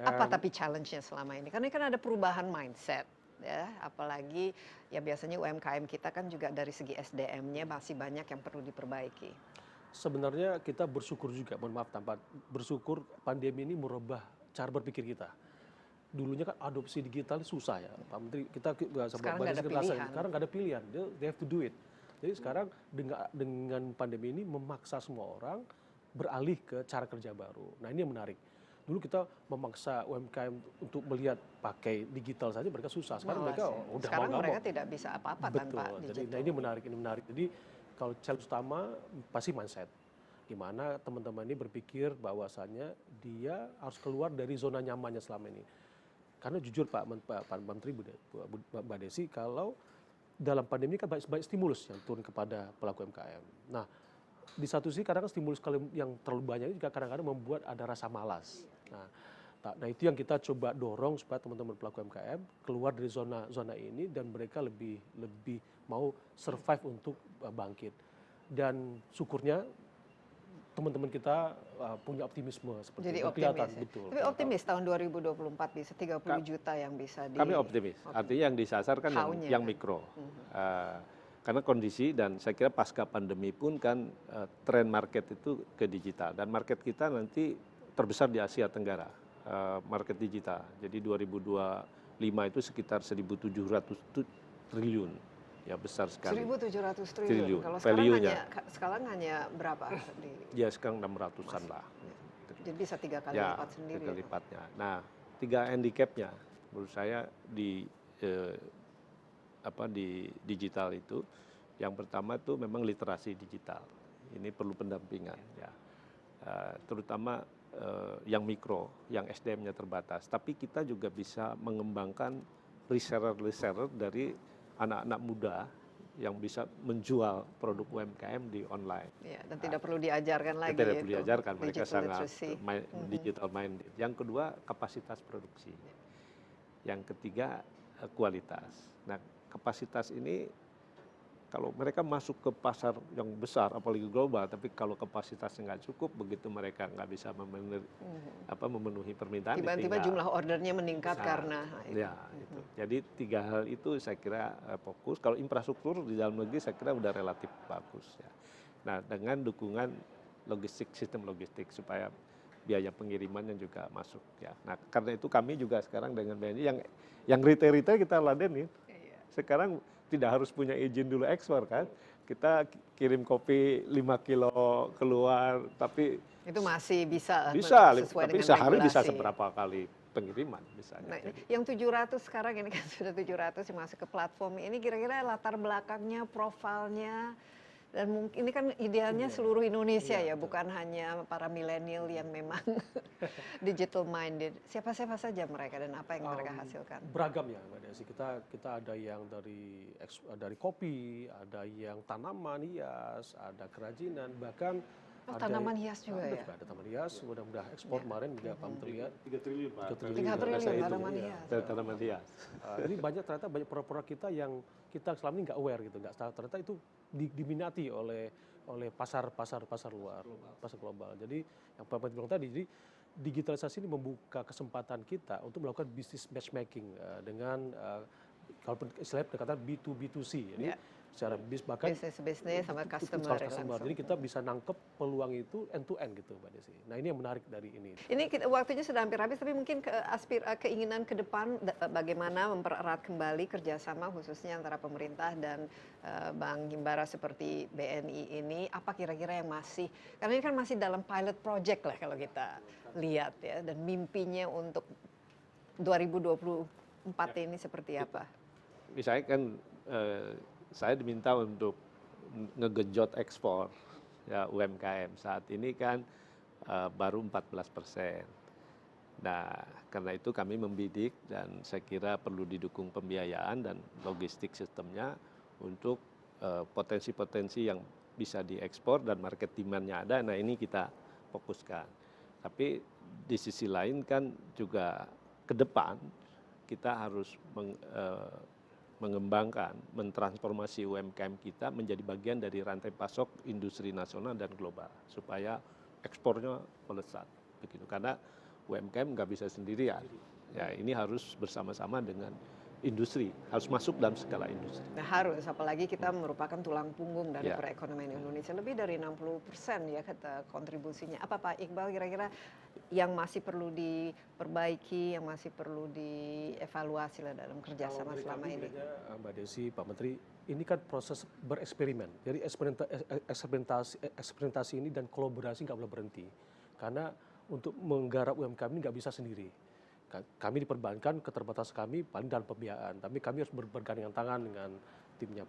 Apa tapi challenge-nya selama ini? Karena kan ada perubahan mindset ya, apalagi ya biasanya UMKM kita kan juga dari segi SDM-nya masih banyak yang perlu diperbaiki. Sebenarnya kita bersyukur juga, mohon maaf bersyukur pandemi ini merubah cara berpikir kita. Dulunya kan adopsi digital susah ya, Pak Menteri. Sekarang nggak ada pilihan. Sekarang nggak ada pilihan, they have to do it. Jadi sekarang dengan pandemi ini memaksa semua orang beralih ke cara kerja baru. Nah ini yang menarik. Dulu kita memaksa UMKM untuk melihat pakai digital saja, mereka susah. Sekarang mereka udah sekarang mau mereka tidak bisa apa-apa tanpa Betul. digital. Jadi ini menarik. Jadi kalau challenge utama pasti mindset. Gimana teman-teman ini berpikir bahwasannya dia harus keluar dari zona nyamannya selama ini. Karena jujur Pak Menteri, Mbak Desi, kalau dalam pandemi kan banyak stimulus yang turun kepada pelaku UMKM. Nah, di satu sisi kadang stimulus yang terlalu banyak ini juga kadang-kadang membuat ada rasa malas. Nah itu yang kita coba dorong supaya teman-teman pelaku UMKM keluar dari zona ini dan mereka lebih mau survive untuk bangkit. Dan syukurnya teman-teman kita punya optimisme seperti Jadi itu. optimis. Kelihatan, Ya. betul. Tapi optimis tahun 2024 bisa 30 juta yang bisa Kami optimis. Artinya yang disasar kan yang mikro. Karena kondisi dan saya kira pasca pandemi pun kan tren market itu ke digital. Dan market kita nanti terbesar di Asia Tenggara, market digital. Jadi 2025 itu sekitar 1.700 triliun. Ya besar sekali. 1.700 triliun. Kalau sekarang hanya berapa? Ya sekarang 600-an lah. Jadi bisa 3 kali lipat sendiri. 3 kali lipatnya. Nah 3 handicapnya menurut saya di digital itu, yang pertama itu memang literasi digital. Ini perlu pendampingan ya, terutama yang mikro, yang SDM-nya terbatas. Tapi kita juga bisa mengembangkan reseller dari anak-anak muda yang bisa menjual produk UMKM di online. Ya, dan tidak perlu diajarkan lagi. Tidak perlu diajarkan, mereka sangat digital minded. Yang kedua kapasitas produksi. Yang ketiga kualitas. Nah kapasitas ini kalau mereka masuk ke pasar yang besar apalagi global, tapi kalau kapasitasnya nggak cukup, begitu mereka nggak bisa memenuhi permintaan, tiba-tiba jumlah ordernya meningkat karena ya itu. Jadi 3 hal itu saya kira fokus. Kalau infrastruktur di dalam negeri saya kira udah relatif bagus ya. Nah dengan dukungan sistem logistik supaya biaya pengirimannya juga masuk ya. Nah karena itu kami juga sekarang dengan BNI yang retail kita ladenin. Sekarang tidak harus punya izin dulu ekspor kan. Kita kirim kopi 5 kilo keluar, tapi itu masih bisa sesuai tapi dengan sehari regulasi. bisa seberapa kali pengiriman misalnya. Nah, yang 700 sekarang ini kan sudah 700 yang masuk ke platform ini, kira-kira latar belakangnya, profilnya, dan mungkin ini kan idealnya seluruh Indonesia ya, bukan hanya para milenial yang memang digital minded. Siapa-siapa saja mereka dan apa yang mereka hasilkan? Beragam ya Mbak Desi. Kita ada yang dari kopi, ada yang tanaman hias, ada kerajinan, bahkan tanaman hias juga ya. Ada tanaman hias, mudah-mudahan ekspor kemarin juga Pak Menteri lihat 3 triliun Pak. 3 triliun tanaman hias. Tanaman hias. Jadi banyak produk kita yang kita selama ini nggak aware gitu, ternyata itu diminati oleh oleh pasar luar, pasar global. Jadi yang Pak Menteri bilang tadi, jadi digitalisasi ini membuka kesempatan kita untuk melakukan bisnis matchmaking dengan kalau istilahnya pendekatan B2B2C. Jadi secara bahkan bisnis sama customer langsung. Jadi kita bisa nangkep peluang itu end to end gitu, Mbak Desi. Nah ini yang menarik dari ini. Ini waktunya sudah hampir habis, tapi mungkin keinginan ke depan bagaimana mempererat kembali kerjasama khususnya antara pemerintah dan Bank Himbara seperti BNI ini, apa kira-kira yang masih, karena ini kan masih dalam pilot project lah kalau kita lihat ya, dan mimpinya untuk 2024 ini seperti apa? Misalnya kan saya diminta untuk ngegejot ekspor ya UMKM. Saat ini kan baru 14%. Nah, karena itu kami membidik dan saya kira perlu didukung pembiayaan dan logistik sistemnya untuk potensi-potensi yang bisa diekspor dan market demand-nya ada. Nah, ini kita fokuskan. Tapi di sisi lain kan juga ke depan kita harus mengembangkan, mentransformasi UMKM kita menjadi bagian dari rantai pasok industri nasional dan global supaya ekspornya melesat begitu. Karena UMKM nggak bisa sendirian. Ya, ini harus bersama-sama dengan industri, harus masuk dalam skala industri. Nah, harus, apalagi kita merupakan tulang punggung dari perekonomian Indonesia, lebih dari 60% ya kata kontribusinya. Apa Pak Iqbal kira-kira yang masih perlu diperbaiki, yang masih perlu dievaluasi lah dalam kerjasama selama ini? Mbak Desi, Pak Menteri, ini kan proses bereksperimen. Jadi eksperimentasi ini dan kolaborasi nggak boleh berhenti. Karena untuk menggarap UMKM ini nggak bisa sendiri. Kami diperbankan keterbatasan kami paling dalam pembiayaan, tapi kami harus bergandengan tangan dengan timnya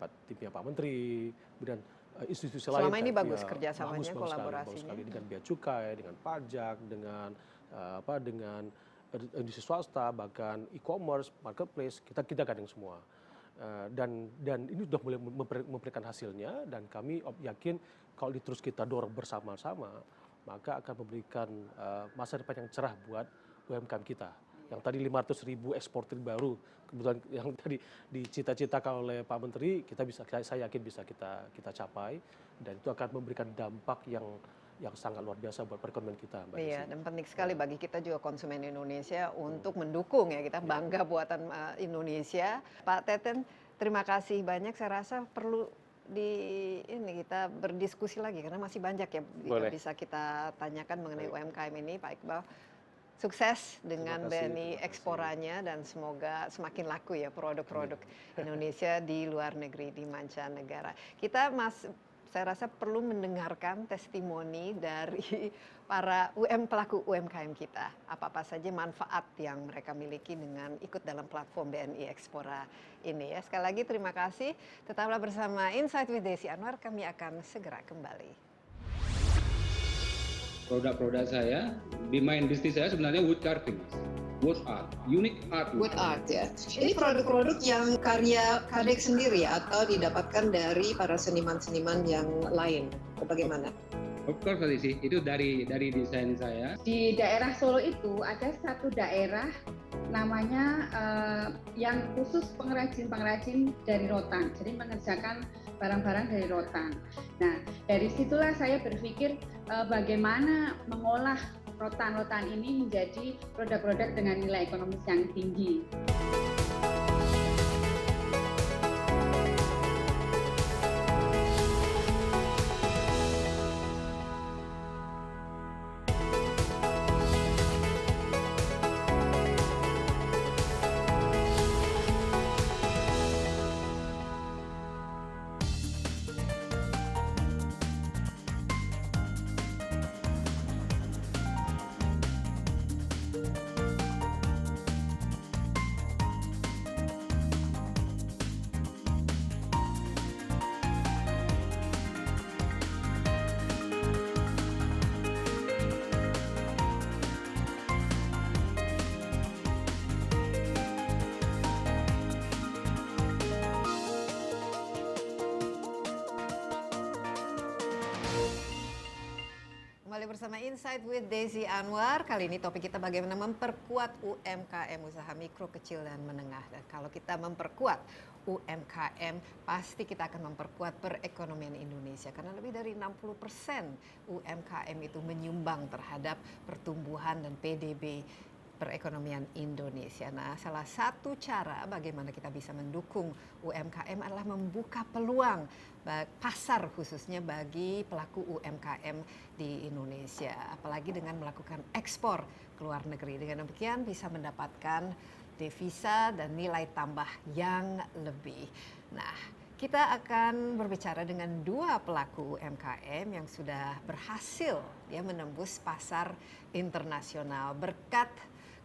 Pak Menteri dan institusi lain. Selama ini bagus kerjasamanya, kolaborasinya. Bagus dengan bea cukai, dengan pajak, dengan dengan industri swasta, bahkan e-commerce, marketplace, kita gandeng semua. Dan ini sudah mulai memberikan hasilnya, dan kami yakin kalau terus kita dorong bersama-sama, maka akan memberikan masa depan yang cerah buat UMKM kita. Yang tadi 500.000 eksportir baru, kebetulan yang tadi dicita-citakan oleh Pak Menteri, saya yakin bisa kita capai, dan itu akan memberikan dampak yang sangat luar biasa buat perekonomian kita, Mbak Desi. Iya, dan penting sekali bagi kita juga konsumen Indonesia untuk mendukung ya, kita bangga buatan Indonesia. Pak Teten, terima kasih banyak. Saya rasa perlu kita berdiskusi lagi karena masih banyak ya bisa kita tanyakan mengenai UMKM ini, Pak Iqbal. Sukses dengan BNI eksporannya dan semoga semakin laku ya produk-produk Indonesia di luar negeri, di mancanegara. Saya rasa perlu mendengarkan testimoni dari para pelaku UMKM kita. Apa-apa saja manfaat yang mereka miliki dengan ikut dalam platform BNI Ekspora ini ya. Sekali lagi terima kasih. Tetaplah bersama Insight with Desi Anwar. Kami akan segera kembali. Produk-produk saya, di main bisnis saya sebenarnya wood carving, wood art, unique art. Wood art ya. Ini produk-produk yang karya Kadek sendiri atau didapatkan dari para seniman-seniman yang lain? Bagaimana? Of course sih, itu dari desain saya. Di daerah Solo itu ada satu daerah namanya yang khusus pengrajin dari rotan. Jadi mengerjakan barang-barang dari rotan. Nah, dari situlah saya berpikir bagaimana mengolah rotan-rotan ini menjadi produk-produk dengan nilai ekonomis yang tinggi. bersama Insight with Desi Anwar. Kali ini topik kita bagaimana memperkuat UMKM, usaha mikro, kecil, dan menengah. Dan kalau kita memperkuat UMKM, pasti kita akan memperkuat perekonomian Indonesia. Karena lebih dari 60% UMKM itu menyumbang terhadap pertumbuhan dan PDB perekonomian Indonesia. Nah, salah satu cara bagaimana kita bisa mendukung UMKM adalah membuka peluang pasar khususnya bagi pelaku UMKM di Indonesia, apalagi dengan melakukan ekspor ke luar negeri. Dengan demikian bisa mendapatkan devisa dan nilai tambah yang lebih. Nah, kita akan berbicara dengan dua pelaku UMKM yang sudah berhasil ya menembus pasar internasional berkat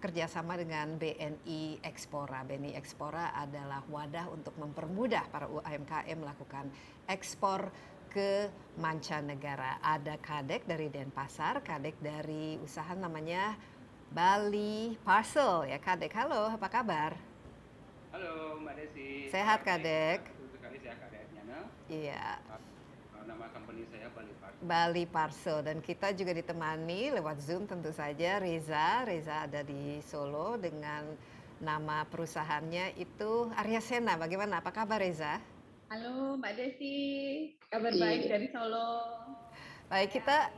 kerjasama dengan BNI Ekspora. BNI Ekspora adalah wadah untuk mempermudah para UMKM melakukan ekspor ke mancanegara. Ada Kadek dari Denpasar, Kadek dari usaha namanya Bali Parcel ya. Kadek, halo, apa kabar? Halo Mbak Desi. Sehat Kadek? Betul sekali, saya Kadek Nyana. Iya. Nama company saya Bali Parcel. Bali Parcel, dan kita juga ditemani lewat Zoom tentu saja Reza. Reza ada di Solo dengan nama perusahaannya itu Arya Sena. Bagaimana? Apa kabar Reza? Halo Mbak Desi, kabar baik dari Solo. Baik, kita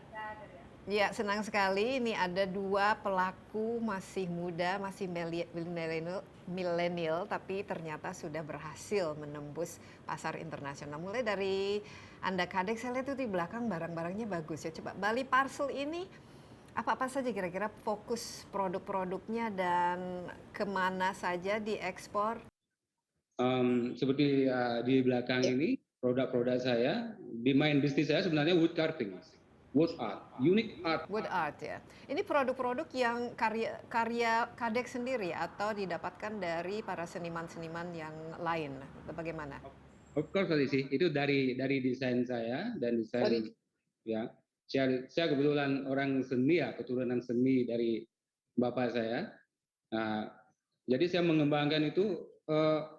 ya senang sekali ini ada dua pelaku masih muda, masih milenial, tapi ternyata sudah berhasil menembus pasar internasional. Mulai dari Anda Kadek, saya lihat itu di belakang barang-barangnya bagus ya. Coba Bali Parcel ini apa-apa saja kira-kira fokus produk-produknya dan kemana saja diekspor? Seperti di belakang ini produk-produk saya, di main bisnis saya sebenarnya wood carving, wood art, unique art. Wood art ya. Ini produk-produk yang karya Kadek sendiri atau didapatkan dari para seniman-seniman yang lain? Bagaimana? Of course sih, itu dari desain saya dan desain ya. Saya kebetulan orang seni ya, keturunan seni dari bapak saya. Nah, jadi saya mengembangkan itu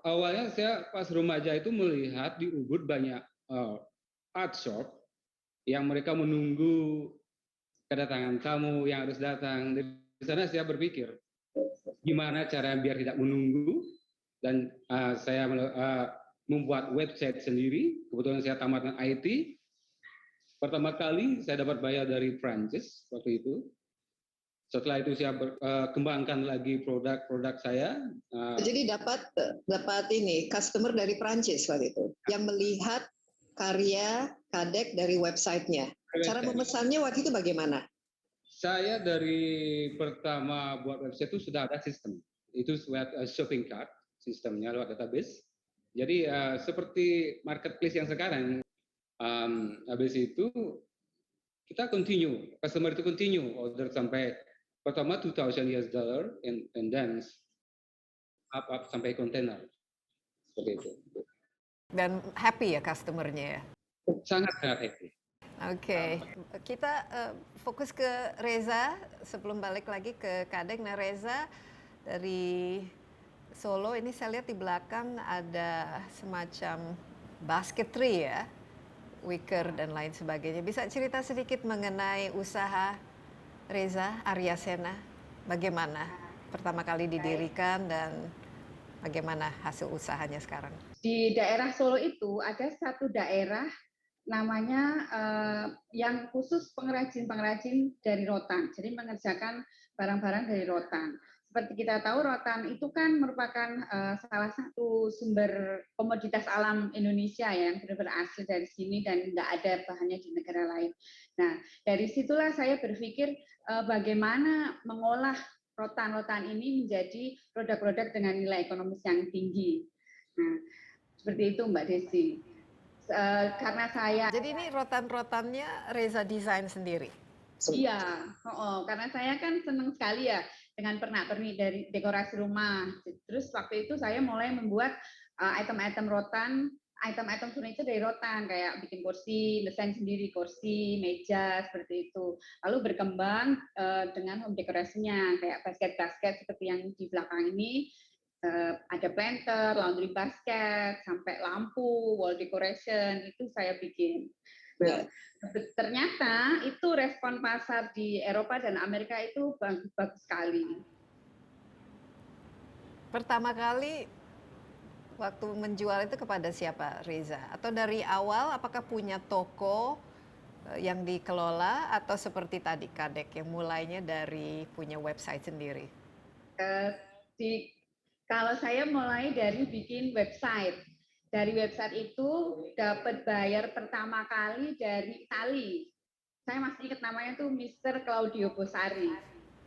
awalnya saya pas remaja itu melihat di Ubud banyak art shop yang mereka menunggu kedatangan tamu yang harus datang. Di sana saya berpikir gimana cara biar tidak menunggu, dan saya membuat website sendiri. Kebetulan saya tamatkan IT. Pertama kali saya dapat bayar dari Prancis waktu itu. Setelah itu saya kembangkan lagi produk-produk saya. Jadi dapat ini customer dari Prancis waktu itu yang melihat karya Kadek dari websitenya. Cara memesannya waktu itu bagaimana? Saya dari pertama buat website itu sudah ada sistem. Itu shopping cart sistemnya lewat database. Jadi seperti marketplace yang sekarang. Habis itu kita customer itu continue order sampai pertama $2,000 and then up sampai kontainer seperti itu. Dan happy ya customernya ya? Sangat happy. Oke, kita fokus ke Reza sebelum balik lagi ke Kadek. Nah Reza dari Solo ini saya lihat di belakang ada semacam basketry ya, wicker dan lain sebagainya. Bisa cerita sedikit mengenai usaha Reza Arya Sena? Bagaimana pertama kali didirikan dan bagaimana hasil usahanya sekarang? Di daerah Solo itu ada satu daerah namanya yang khusus pengrajin-pengrajin dari rotan. Jadi mengerjakan barang-barang dari rotan. Seperti kita tahu, rotan itu kan merupakan salah satu sumber komoditas alam Indonesia ya, yang benar-benar asli dari sini dan nggak ada bahannya di negara lain. Nah, dari situlah saya berpikir bagaimana mengolah rotan-rotan ini menjadi produk-produk dengan nilai ekonomis yang tinggi. Nah, seperti itu Mbak Desi. Karena saya... Jadi ini rotan-rotannya Reza desain sendiri? Iya, karena saya kan senang sekali ya dengan pernak-pernik dari dekorasi rumah. Terus waktu itu saya mulai membuat item-item rotan, item-item furniture dari rotan, kayak bikin kursi, desain sendiri kursi, meja, seperti itu. Lalu berkembang dengan home dekorasinya, kayak basket-basket seperti yang di belakang ini, ada planter, laundry basket, sampai lampu, wall decoration, itu saya bikin. Ya. Ternyata itu respon pasar di Eropa dan Amerika itu bagus sekali. Pertama kali waktu menjual itu kepada siapa, Reza? Atau dari awal apakah punya toko yang dikelola atau seperti tadi Kadek yang mulainya dari punya website sendiri? Kalau saya mulai dari bikin website. Dari website itu dapat bayar pertama kali dari Itali. Saya masih ingat namanya tuh Mr. Claudio Bosari.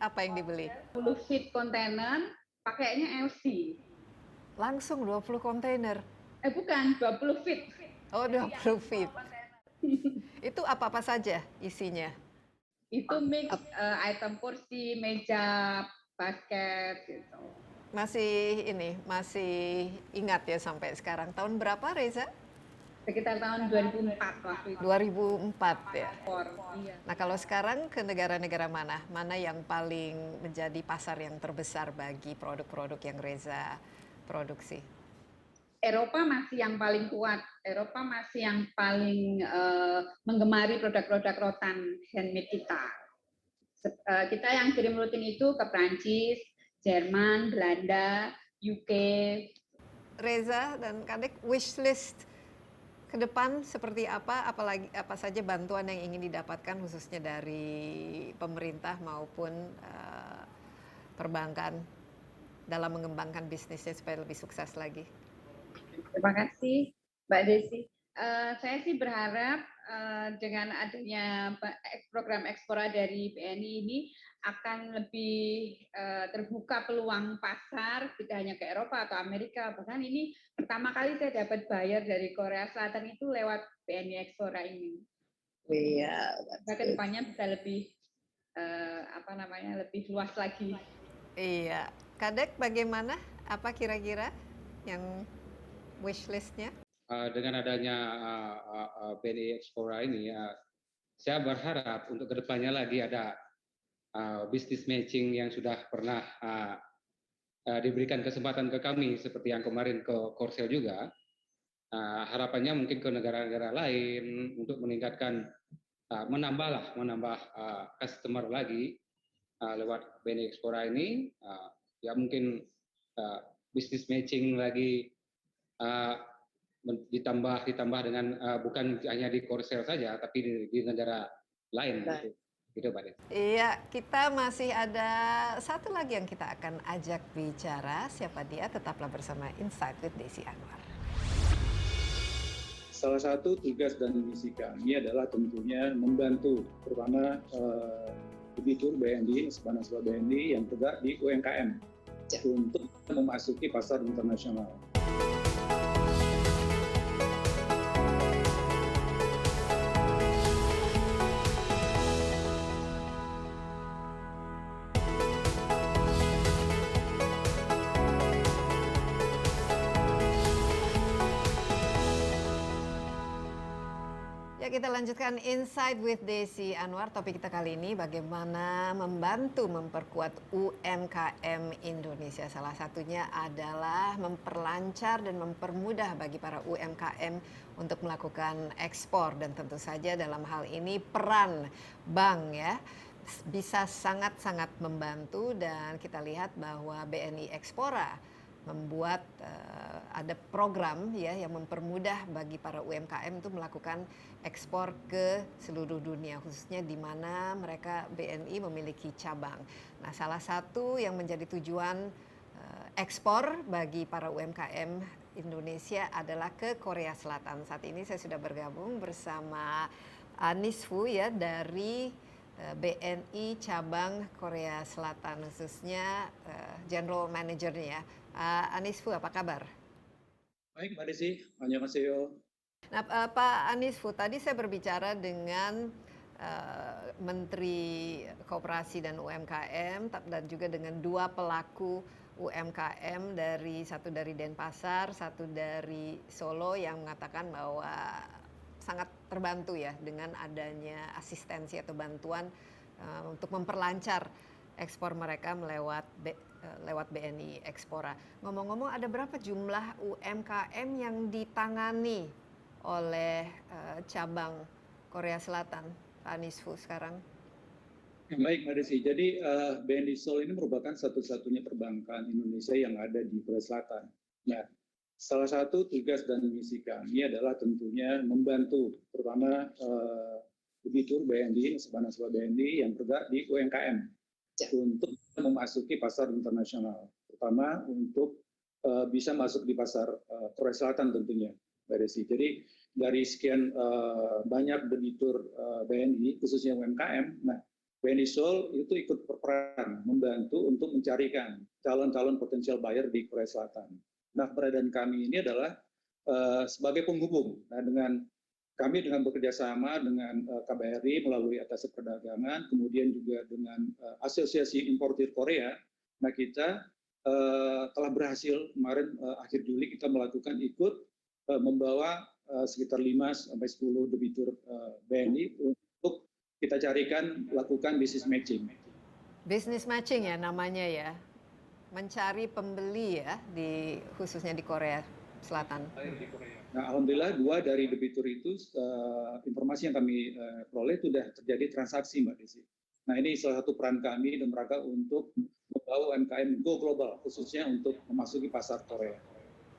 Apa yang dibeli? 10 feet kontainer, pakainya LC. Langsung 20 kontainer? Bukan, 20 feet. Oh, 20 feet. Itu apa-apa saja isinya? Itu mix item kursi, meja, basket, gitu. Masih ingat ya sampai sekarang. Tahun berapa, Reza? Sekitar tahun 2004 waktu itu. 2004 ya. Iya. Nah, kalau sekarang ke negara-negara mana? Mana yang paling menjadi pasar yang terbesar bagi produk-produk yang Reza produksi? Eropa masih yang paling kuat. Eropa masih yang paling menggemari produk-produk rotan handmade kita. Kita yang kirim rutin itu ke Prancis, Jerman, Belanda, UK. Reza dan Kadek, wishlist ke depan seperti apa? Apalagi apa saja bantuan yang ingin didapatkan khususnya dari pemerintah maupun perbankan dalam mengembangkan bisnisnya supaya lebih sukses lagi? Terima kasih, Mbak Desi. Saya sih berharap dengan adanya program Ekspora dari BNI ini akan lebih terbuka peluang pasar, tidak hanya ke Eropa atau Amerika. Bahkan ini pertama kali saya dapat bayar dari Korea Selatan itu lewat BNI Ekspora ini. Iya. Nah, ke depannya bisa lebih lebih luas lagi. Iya, Kadek bagaimana? Apa kira-kira yang wishlistnya? Dengan adanya BNI Explora ini, saya berharap untuk kedepannya lagi ada business matching yang sudah pernah diberikan kesempatan ke kami, seperti yang kemarin ke Korsel juga. Harapannya mungkin ke negara-negara lain untuk meningkatkan, menambah customer lagi lewat BNI Explora ini. Ya mungkin business matching lagi ditambah dengan bukan hanya di Korsel saja, tapi di negara lain. Gitu, Pak Des. Iya, kita masih ada satu lagi yang kita akan ajak bicara. Siapa dia? Tetaplah bersama Insight with Desi Anwar. Salah satu tugas dan misi kami adalah tentunya membantu, terutama debitur BNI, nasabah BNI yang tegak di UMKM untuk memasuki pasar internasional. Kita lanjutkan Insight with Desi Anwar. Topik kita kali ini bagaimana membantu memperkuat UMKM Indonesia. Salah satunya adalah memperlancar dan mempermudah bagi para UMKM untuk melakukan ekspor, dan tentu saja dalam hal ini peran bank ya bisa sangat-sangat membantu, dan kita lihat bahwa BNI Ekspora membuat ada program ya yang mempermudah bagi para UMKM itu melakukan ekspor ke seluruh dunia, khususnya di mana mereka BNI memiliki cabang. Nah, salah satu yang menjadi tujuan ekspor bagi para UMKM Indonesia adalah ke Korea Selatan. Saat ini saya sudah bergabung bersama Anis Fu ya dari BNI cabang Korea Selatan, khususnya General Manager-nya. Anis Fu, apa kabar? Baik, Mbak Desi. Annyeonghaseyo. Nah, Pak Anis Fu, tadi saya berbicara dengan Menteri Koperasi dan UMKM dan juga dengan dua pelaku UMKM, satu dari Denpasar, satu dari Solo, yang mengatakan bahwa sangat terbantu ya dengan adanya asistensi atau bantuan untuk memperlancar ekspor mereka lewat BNI Ekspora. Ngomong-ngomong, ada berapa jumlah UMKM yang ditangani oleh cabang Korea Selatan, Pak Nisfu sekarang? Baik, Mbak Desi. Jadi BNI Seoul ini merupakan satu-satunya perbankan Indonesia yang ada di Korea Selatan. Nah, salah satu tugas dan misi kami adalah tentunya membantu, terutama debitur BNI, nasabah BNI yang bergerak di UMKM untuk memasuki pasar internasional, terutama untuk bisa masuk di pasar Korea Selatan tentunya, Mbak Desi. Jadi dari sekian banyak debitur BNI, khususnya UMKM, nah BNI Seoul itu ikut berperan membantu untuk mencarikan calon-calon potensial buyer di Korea Selatan. Nah, keberadaan kami ini adalah sebagai penghubung. Nah, kami dengan bekerja sama dengan KBRI melalui Atasé Perdagangan, kemudian juga dengan Asosiasi Importir Korea. Nah, kita telah berhasil kemarin akhir Juli kita melakukan membawa sekitar 5 sampai 10 debitur BNI untuk kita carikan, lakukan business matching. Business matching ya namanya ya, mencari pembeli ya, khususnya di Korea Selatan. Nah, alhamdulillah 2 dari debitur itu informasi yang kami peroleh sudah terjadi transaksi, Mbak Desi. Nah, ini salah satu peran kami dalam rangka untuk membawa UMKM go global, khususnya untuk memasuki pasar Korea.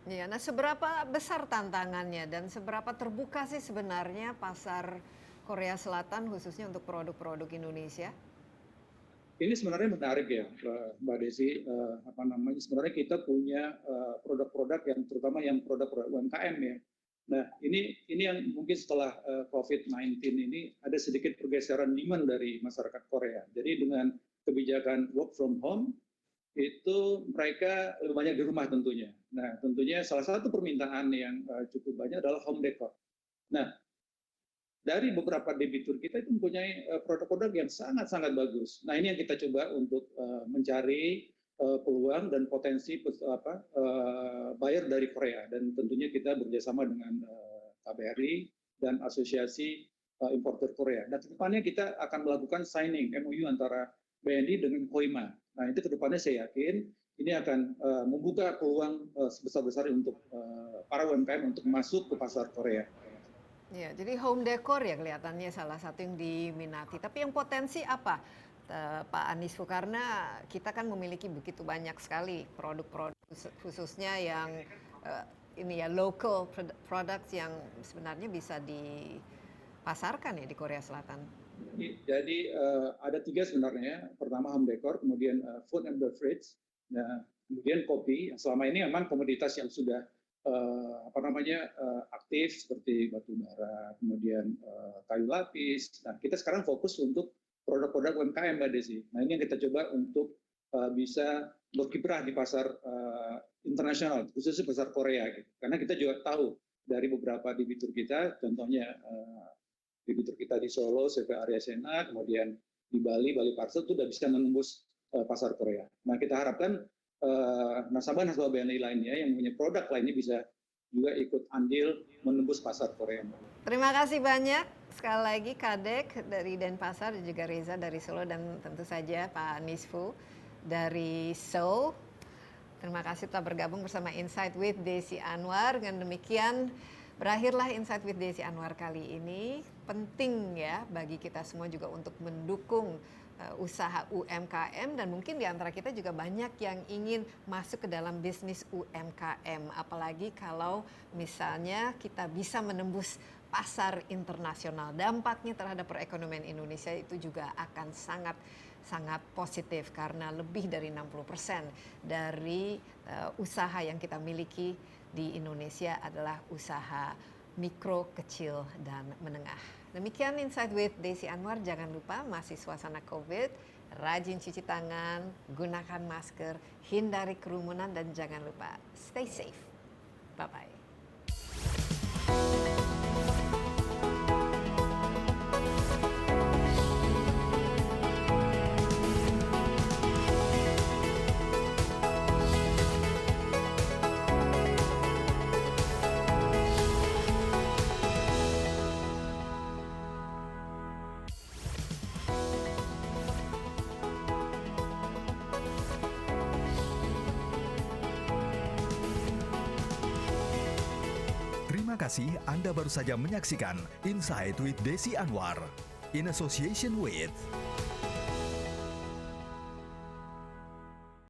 Iya, nah seberapa besar tantangannya dan seberapa terbuka sih sebenarnya pasar Korea Selatan khususnya untuk produk-produk Indonesia? Ini sebenarnya menarik ya, Mbak Desi. Sebenarnya kita punya produk-produk yang terutama yang produk-produk UMKM ya. Nah, ini yang mungkin setelah COVID-19 ini ada sedikit pergeseran demand dari masyarakat Korea. Jadi dengan kebijakan work from home itu mereka lebih banyak di rumah tentunya. Nah, tentunya salah satu permintaan yang cukup banyak adalah home decor. Nah, dari beberapa debitur kita itu mempunyai produk-produk yang sangat-sangat bagus. Nah, ini yang kita coba untuk mencari peluang dan potensi buyer dari Korea. Dan tentunya kita bekerjasama dengan KBRI dan Asosiasi Importer Korea. Dan kedepannya kita akan melakukan signing MOU antara BNI dengan Koima. Nah, itu kedepannya saya yakin ini akan membuka peluang sebesar-besar untuk para UMKM untuk masuk ke pasar Korea. Ya, jadi home decor ya kelihatannya salah satu yang diminati. Tapi yang potensi apa, Pak Anisfu? Karena kita kan memiliki begitu banyak sekali produk-produk khususnya yang ini ya local products yang sebenarnya bisa dipasarkan ya di Korea Selatan. Jadi ada 3 sebenarnya. Pertama home decor, kemudian food and beverage, nah, kemudian kopi. Selama ini memang komoditas yang sudah aktif seperti batu bara, kemudian kayu lapis. Nah, kita sekarang fokus untuk produk-produk UMKM, Mbak Desi. Nah, ini yang kita coba untuk bisa berkiprah di pasar internasional, khususnya pasar Korea. Gitu. Karena kita juga tahu dari beberapa debitur kita, contohnya debitur kita di Solo, CV Arya Sena, kemudian di Bali Parcel itu sudah bisa menembus pasar Korea. Nah, kita harapkan nasabah-nasabah BNI lainnya yang punya produk lainnya bisa juga ikut andil menembus pasar Korea. Terima kasih banyak sekali lagi Kadek dari Denpasar dan juga Reza dari Solo dan tentu saja Pak Nisfu dari Seoul. Terima kasih telah bergabung bersama Insight with Desi Anwar. Dengan demikian berakhirlah Insight with Desi Anwar kali ini. Penting ya bagi kita semua juga untuk mendukung usaha UMKM dan mungkin di antara kita juga banyak yang ingin masuk ke dalam bisnis UMKM, apalagi kalau misalnya kita bisa menembus pasar internasional. Dampaknya terhadap perekonomian Indonesia itu juga akan sangat positif karena lebih dari 60% dari usaha yang kita miliki di Indonesia adalah usaha mikro, kecil, dan menengah. Demikian Insight with Desi Anwar. Jangan lupa masih suasana COVID, rajin cuci tangan, gunakan masker, hindari kerumunan, dan jangan lupa stay safe. Bye-bye. kasih Anda baru saja menyaksikan Insight with Desi Anwar in association with